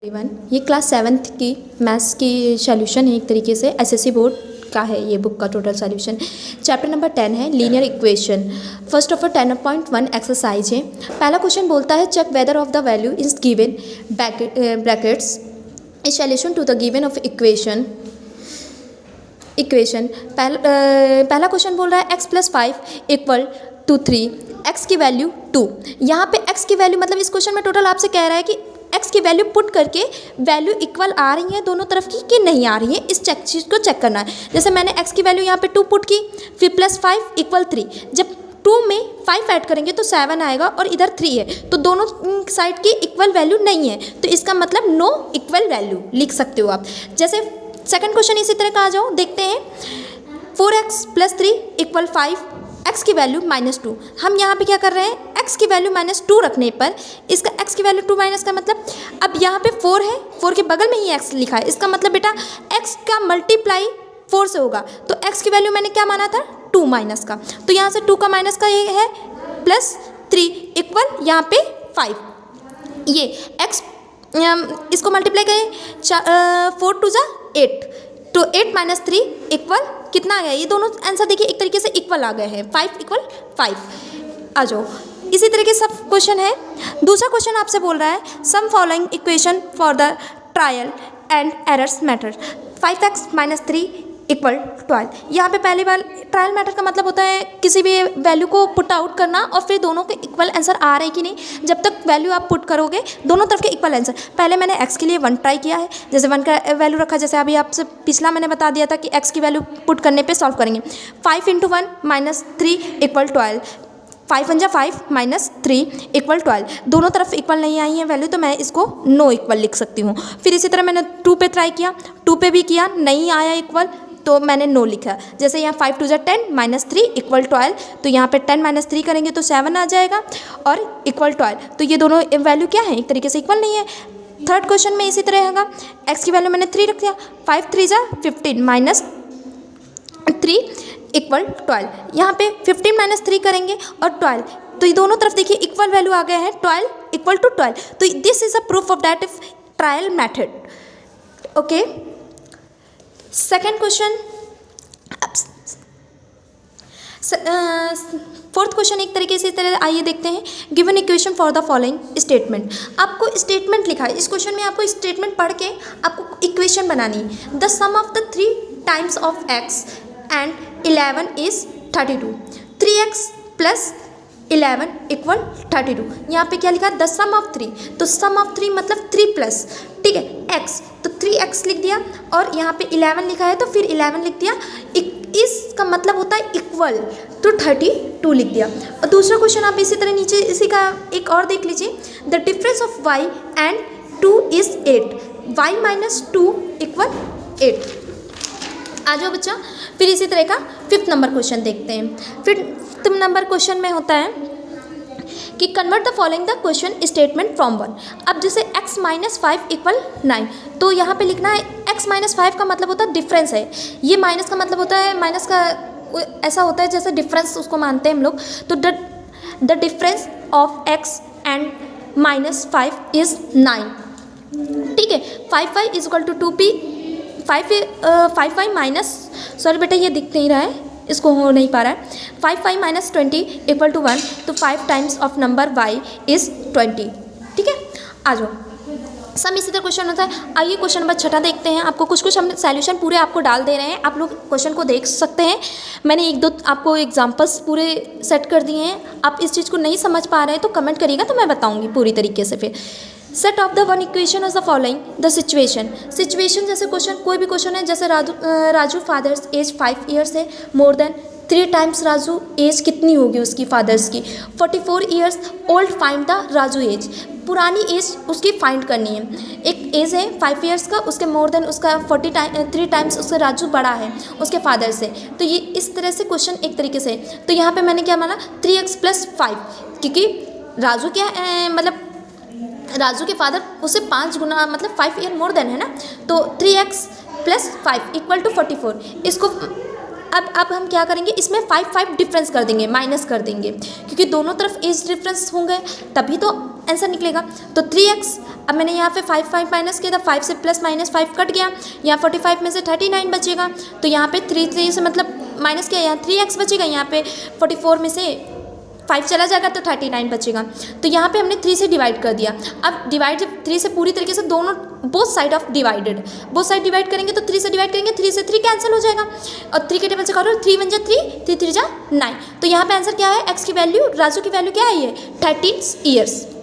Everyone, ये class 7th की maths की सॉल्यूशन है। एक तरीके से एसएससी बोर्ड का है ये बुक का टोटल सॉल्यूशन। चैप्टर नंबर 10 है linear equation. First of all 10.1 exercise है। पहला क्वेश्चन बोलता है check whether of the value is given brackets is solution to the given of equation. पहला क्वेश्चन बोल रहा है x + 5 = 3, x की वैल्यू 2। यहाँ पे x की वैल्यू मतलब इस क्वेश्चन में टोटल आपसे कह रहा है कि x की वैल्यू पुट करके वैल्यू इक्वल आ रही है दोनों तरफ की कि नहीं आ रही है, इस चीज़ को चेक करना है। जैसे मैंने x की वैल्यू यहाँ पे 2 पुट की, फिर +5 = 3। जब 2 में 5 ऐड करेंगे तो 7 आएगा और इधर 3 है, तो दोनों साइड की इक्वल वैल्यू नहीं है, तो इसका मतलब नो इक्वल वैल्यू लिख सकते हो आप। जैसे सेकंड क्वेश्चन इसी तरह का आ जाओ, देखते हैं। 4x + 3 = 5, x की वैल्यू -2। हम यहाँ पे क्या कर रहे हैं, x की वैल्यू -2 रखने पर इसका x की वैल्यू 2 माइनस का मतलब, अब यहाँ पे 4 है, 4 के बगल में ही x लिखा है, इसका मतलब बेटा x का मल्टीप्लाई 4 से होगा, तो x की वैल्यू मैंने क्या माना था 2 माइनस का, तो यहाँ से 2 का माइनस का ये है +3 = यहाँ पे 5। ये x इसको मल्टीप्लाई करें 4 × 2 = 8, तो 8 - 3 = कितना आ गया। ये दोनों आंसर देखिए एक तरीके से इक्वल आ गए हैं, 5 = 5। आ जाओ, इसी तरीके से सब क्वेश्चन है। दूसरा क्वेश्चन आपसे बोल रहा है some following equation for the trial and errors matter. 5x - 3 = 12। यहाँ पे पहली बार ट्रायल मैटर का मतलब होता है किसी भी वैल्यू को पुट आउट करना और फिर दोनों के इक्वल आंसर आ रहे हैं कि नहीं। जब तक वैल्यू आप पुट करोगे दोनों तरफ के इक्वल आंसर। पहले मैंने x के लिए 1 ट्राई किया है, जैसे 1 का वैल्यू रखा, जैसे अभी आपसे पिछला मैंने बता दिया था कि x की वैल्यू पुट करने पे सॉल्व करेंगे। 5 × 1 - 3 = 12। 5 × 5 - 3 = 12। दोनों तरफ इक्वल नहीं आई है वैल्यू, तो मैं इसको नो इक्वल लिख सकती हूँ। फिर इसी तरह मैंने 2 पे ट्राई किया, 2 पे भी किया, नहीं आया इक्वल, तो मैंने नो लिखा। जैसे यहाँ 5 × 2 = 10 - 3 = 12, तो यहाँ पे 10 - 3 करेंगे तो 7 आ जाएगा और = 12, तो ये दोनों वैल्यू क्या है, एक तरीके से इक्वल नहीं है। थर्ड क्वेश्चन में इसी तरह होगा, x की वैल्यू मैंने 3 रख दिया, 5 × 3 = 15 - 3 = 12। यहाँ पे 15 - 3 करेंगे और 12, तो ये दोनों तरफ देखिए इक्वल वैल्यू आ गए हैं, 12 = 12। तो this is a proof of that if trial method. Okay, second question. Fourth question एक तरीके से इस तरह आइए देखते हैं। Given equation for the following statement. आपको स्टेटमेंट लिखा है, इस क्वेश्चन में आपको स्टेटमेंट पढ़ के आपको इक्वेशन बनानी है। The sum of the 3 times of x and 11 is 32। 3x + 11 = 32। यहाँ पे क्या लिखा, द सम ऑफ 3, तो सम ऑफ 3 मतलब 3+, ठीक है, x, तो 3x लिख दिया और यहाँ पे 11 लिखा है तो फिर 11 लिख दिया। इसका मतलब होता है इक्वल, तो 32 लिख दिया। और दूसरा क्वेश्चन आप इसी तरह नीचे इसी का एक और देख लीजिए। The difference of y and 2 is 8। y - 2 = 8। आ जाओ बच्चा, फिर इसी तरह का 5th नंबर क्वेश्चन देखते हैं। 5th नंबर क्वेश्चन में होता है कि convert the following the question statement from 1। अब जैसे x - 5 = 9, तो यहाँ पे लिखना है x - 5 का मतलब होता है डिफरेंस है, ये माइनस का मतलब होता है, माइनस का ऐसा होता है जैसे डिफरेंस उसको मानते हैं हम लोग। तो the difference of x and -5 is 9, ठीक है। 5y = 2p, 5y minus, sorry बेटा ये दिख नहीं रहा है, इसको हो नहीं पा रहा है। 5y - 20 = 1, तो 5 times of number y is 20, ठीक है। आ जाओ, सम इसी तरह क्वेश्चन होता है। आइए क्वेश्चन नंबर 6 देखते हैं। आपको कुछ हम सॉल्यूशन पूरे आपको डाल दे रहे हैं, आप लोग क्वेश्चन को देख सकते हैं। मैंने 1-2 आपको एग्जांपल्स पूरे सेट कर दिए हैं। आप इस चीज़ को नहीं समझ पा रहे हैं तो कमेंट करिएगा, तो मैं बताऊँगी पूरी तरीके से। फिर set of the one equation is the following the situation. जैसे क्वेश्चन, कोई भी क्वेश्चन है, जैसे राजू फादर्स एज 5 ईयर्स है, more than 3 times Raju age कितनी होगी उसकी फादर्स की। 44 years old, find the Raju age. पुरानी एज उसकी फाइंड करनी है। एक एज है 5 ईयर्स का, उसके मोर देन उसका 3 टाइम्स उसका राजू बड़ा है उसके फादर से। तो ये इस तरह से क्वेश्चन एक तरीके से। तो यहाँ पे मैंने क्या माना 3x + 5, क्योंकि राजू क्या मतलब राजू के फादर उससे 5 गुना मतलब 5 ईयर मोर देन है ना, तो 3x + 5 = 44। इसको अब हम क्या करेंगे, इसमें 5 डिफरेंस कर देंगे, माइनस कर देंगे, क्योंकि दोनों तरफ एज डिफरेंस होंगे तभी तो आंसर निकलेगा। तो 3x, अब मैंने यहाँ पे 5 माइनस किया था, 5 से प्लस माइनस 5 कट गया, यहाँ 45 में से 39 बचेगा, तो यहाँ पे 3 से मतलब माइनस किया, यहाँ 3x बचेगा, यहाँ पे 44 में से 5 चला जाएगा तो 39 बचेगा। तो यहाँ पे हमने 3 से डिवाइड कर दिया। अब डिवाइड जब 3 से पूरी तरीके से दोनों both side of divided, both side divide करेंगे तो 3 से डिवाइड करेंगे, 3 से 3 कैंसिल हो जाएगा और 3 के टेबल से करो, 3 1 जा 3, 3 3 जा 9। तो यहाँ पे आंसर क्या है, एक्स की वैल्यू, राजू की वैल्यू क्या है, ये 13 ईयर्स।